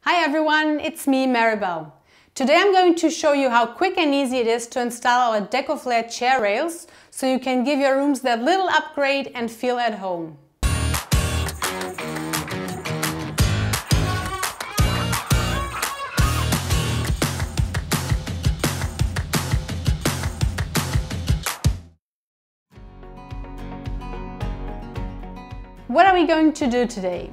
Hi everyone, it's me, Maribel. Today I'm going to show you how quick and easy it is to install our decoflair chair rails so you can give your rooms that little upgrade and feel at home. What are we going to do today?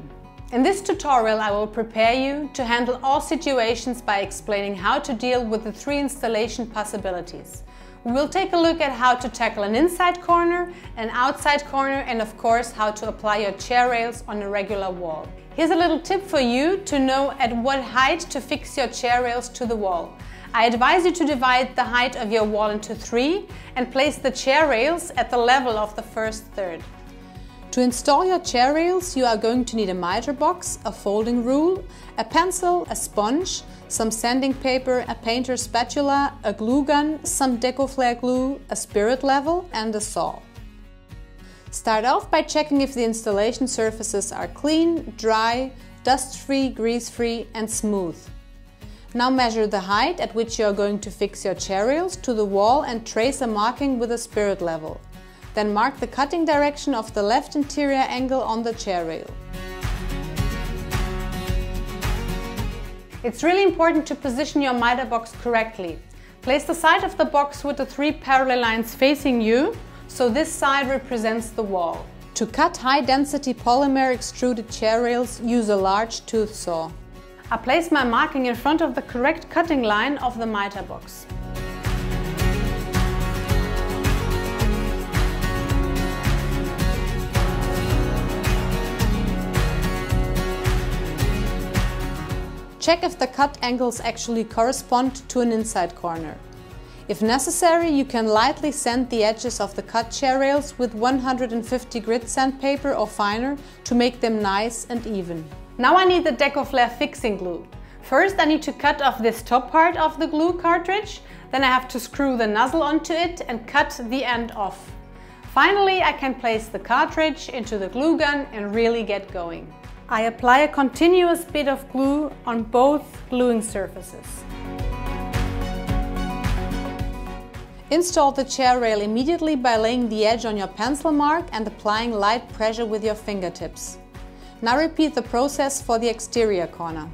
In this tutorial I will prepare you to handle all situations by explaining how to deal with the 3 installation possibilities. We will take a look at how to tackle an inside corner, an outside corner, and of course how to apply your chair rails on a regular wall. Here's a little tip for you to know at what height to fix your chair rails to the wall. I advise you to divide the height of your wall into 3 and place the chair rails at the level of the first third. To install your chair rails, you are going to need a mitre box, a folding rule, a pencil, a sponge, some sanding paper, a painter's spatula, a glue gun, some decoflair glue, a spirit level and a saw. Start off by checking if the installation surfaces are clean, dry, dust-free, grease-free and smooth. Now measure the height at which you are going to fix your chair rails to the wall and trace a marking with a spirit level. Then mark the cutting direction of the left interior angle on the chair rail. It's really important to position your mitre box correctly. Place the side of the box with the 3 parallel lines facing you, so this side represents the wall. To cut high-density polymer extruded chair rails, use a large tooth saw. I place my marking in front of the correct cutting line of the mitre box. Check if the cut angles actually correspond to an inside corner. If necessary, you can lightly sand the edges of the cut chair rails with 150 grit sandpaper or finer to make them nice and even. Now I need the decoflair fixing glue. First I need to cut off this top part of the glue cartridge, then I have to screw the nozzle onto it and cut the end off. Finally I can place the cartridge into the glue gun and really get going. I apply a continuous bit of glue on both gluing surfaces. Install the chair rail immediately by laying the edge on your pencil mark and applying light pressure with your fingertips. Now repeat the process for the exterior corner.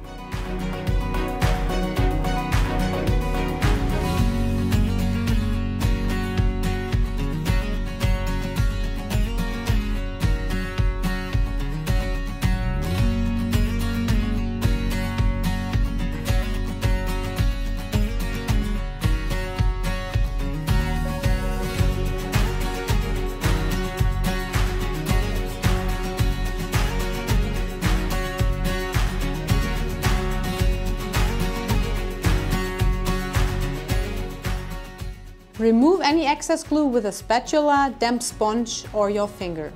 Remove any excess glue with a spatula, damp sponge or your finger.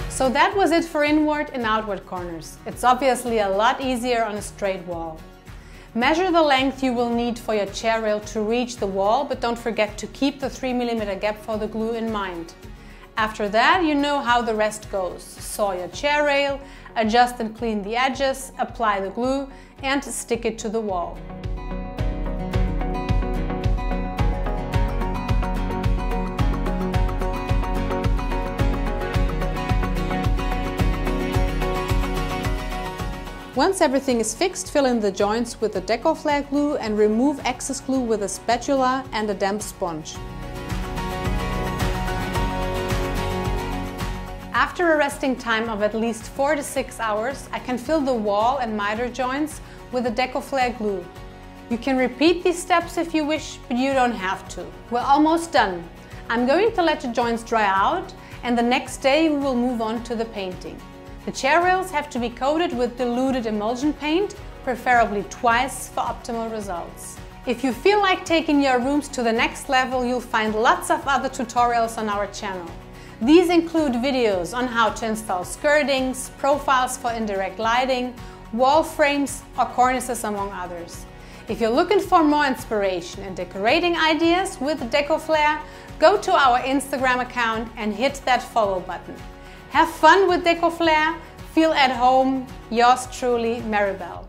So that was it for inward and outward corners. It's obviously a lot easier on a straight wall. Measure the length you will need for your chair rail to reach the wall, but don't forget to keep the 3 mm gap for the glue in mind. After that, you know how the rest goes. Saw your chair rail, adjust and clean the edges, apply the glue and stick it to the wall. Once everything is fixed, fill in the joints with the decoflair glue and remove excess glue with a spatula and a damp sponge. After a resting time of at least 4 to 6 hours, I can fill the wall and mitre joints with the decoflair glue. You can repeat these steps if you wish, but you don't have to. We're almost done. I'm going to let the joints dry out and the next day we will move on to the painting. The chair rails have to be coated with diluted emulsion paint, preferably twice for optimal results. If you feel like taking your rooms to the next level, you'll find lots of other tutorials on our channel. These include videos on how to install skirtings, profiles for indirect lighting, wall frames or cornices, among others. If you're looking for more inspiration and decorating ideas with decoflair, go to our Instagram account and hit that follow button. Have fun with decoflair, feel at home. Yours truly, Maribel.